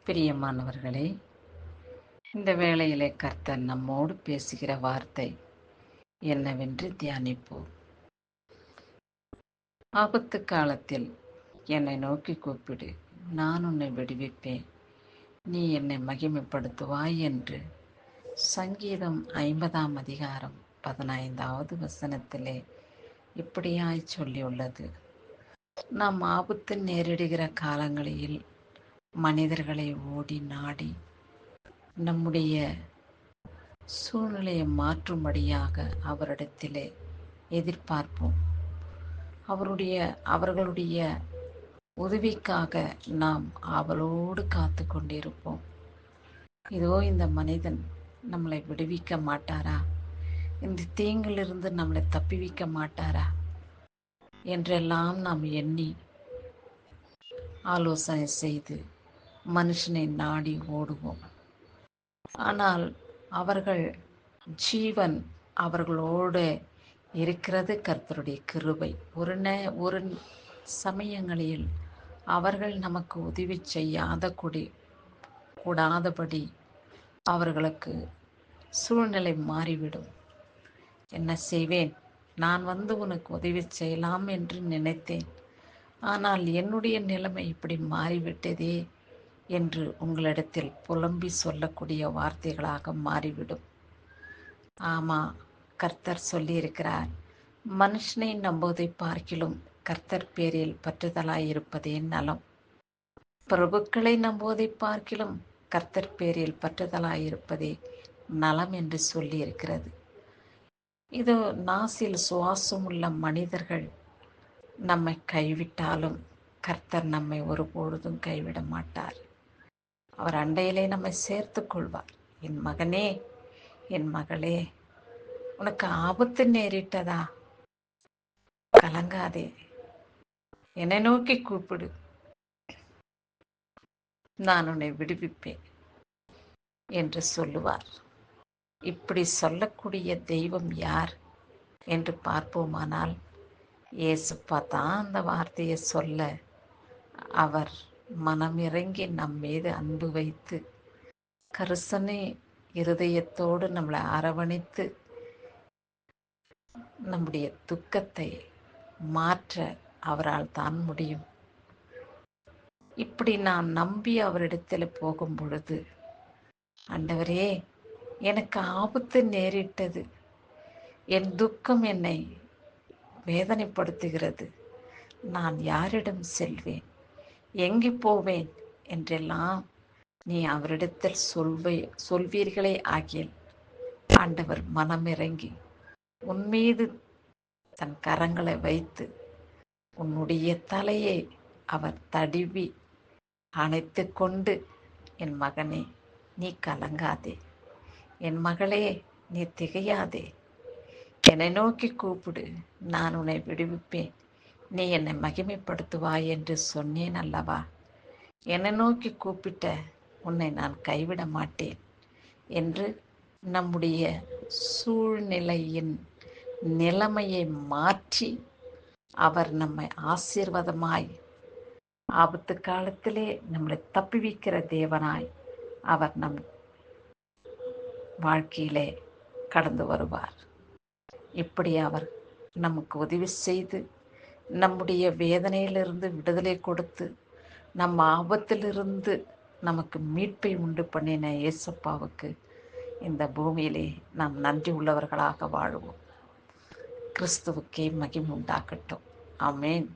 பிரியமானவர்களே, இந்த வேளையிலே கர்த்தர் நம்மோடு பேசுகிற வார்த்தை என்னவென்று தியானிப்போம். ஆபத்து காலத்தில் என்னை நோக்கி கூப்பிடு, நான் உன்னை விடுவிப்பேன், நீ என்னை மகிமைப்படுத்துவாய் என்று சங்கீதம் 50ஆம் அதிகாரம் 15வது வசனத்திலே இப்படியாய் சொல்லியுள்ளது. நாம் ஆபத்து நேரிடுகிற காலங்களில் மனிதர்களை ஓடி நாடி நம்முடைய சூழ்நிலையை மாற்றும்படியாக அவரிடத்திலே எதிர்பார்ப்போம். அவர்களுடைய உதவிக்காக நாம் ஆவலோடு காத்து கொண்டிருப்போம். இதோ இந்த மனிதன் நம்மளை விடுவிக்க மாட்டாரா, இந்த தீங்கிலிருந்து நம்மளை தப்பிவிக்க மாட்டாரா என்றெல்லாம் நாம் எண்ணி ஆலோசனை செய்து மனுஷனை நாடி ஓடுவோம். ஆனால் அவர்கள் ஜீவன் அவர்களோடு இருக்கிறது கர்த்தருடைய கிருபை. ஒரு சமயங்களில் அவர்கள் நமக்கு உதவி கூடாதபடி அவர்களுக்கு சூழ்நிலை மாறிவிடும். என்ன செய்வேன், நான் வந்து உனக்கு உதவி செய்யலாம் என்று நினைத்தேன், ஆனால் என்னுடைய நிலைமை இப்படி மாறிவிட்டதே என்று உங்களிடத்தில் புலம்பி சொல்லக்கூடிய வார்த்தைகளாக மாறிவிடும். ஆமாம், கர்த்தர் சொல்லியிருக்கிறார், மனுஷனை நம்புவதை பார்க்கிலும் கர்த்தர் பேரில் பற்றுதலாயிருப்பதே நலம். பிரபுக்களை நம்புவதை பார்க்கிலும் கர்த்தர் பேரில் பற்றுதலாயிருப்பதே நலம் என்று சொல்லியிருக்கிறது. இது நாசில் சுவாசம் உள்ள மனிதர்கள் நம்மை கைவிட்டாலும் கர்த்தர் நம்மை ஒருபொழுதும் கைவிட மாட்டார். அவர் அண்டையிலே நம்மை சேர்த்து கொள்வார். என் மகனே, என் மகளே, உனக்கு ஆபத்து நேரிட்டதா, கலங்காதே, என்னை நோக்கி கூப்பிடு, நான் உன்னை விடுவிப்பேன் என்று சொல்லுவார். இப்படி சொல்லக்கூடிய தெய்வம் யார் என்று பார்ப்போமானால், இயேசுப்பா தான் அந்த வார்த்தையை சொல்ல அவர் மனமிறங்கி நம் மீது அன்பு வைத்து கரிசனை இருதயத்தோடு நம்மளை அரவணைத்து நம்முடைய துக்கத்தை மாற்ற அவரால் தான் முடியும். இப்படி நான் நம்பி அவரிடத்தில் போகும் பொழுது, ஆண்டவரே, எனக்கு ஆபத்து நேரிட்டது, என் துக்கம் என்னை வேதனைப்படுத்துகிறது, நான் யாரிடம் செல்வேன், எங்கே போவேன் என்றெல்லாம் நீ அவரிடத்தில் சொல்வீர்களே ஆகியல், ஆண்டவர் மனமிறங்கி உன் மீது தன் கரங்களை வைத்து உன்னுடைய தலையை அவர் தடிவி அணைத்து கொண்டு, என் மகனே, நீ கலங்காதே, என் மகளே, நீ திகையாதே, என்னை நோக்கி கூப்பிடு, நான் உன்னை விடுவிப்பேன், நீ என்னை மகிமைப்படுத்துவாய் என்று சொன்னேன் அல்லவா. என்னை நோக்கி கூப்பிட்ட உன்னை நான் கைவிட மாட்டேன் என்று நம்முடைய சூழ்நிலையின் நிலைமையை மாற்றி அவர் நம்மை ஆசீர்வாதமாய் ஆபத்து காலத்திலே நம்மளை தப்புவிக்கிற தேவனாய் அவர் நம் வாழ்க்கையிலே கடந்து வருவார். இப்படி அவர் நமக்கு உதவி செய்து நம்முடைய வேதனையிலிருந்து விடுதலை கொடுத்து நம் ஆபத்திலிருந்து நமக்கு மீட்பை உண்டு பண்ணின இயேசப்பாவுக்கு இந்த பூமியிலே நாம் நன்றி உள்ளவர்களாக வாழுவோம். கிறிஸ்துவுக்கே மகிமை உண்டாக்கட்டும். ஆமென்.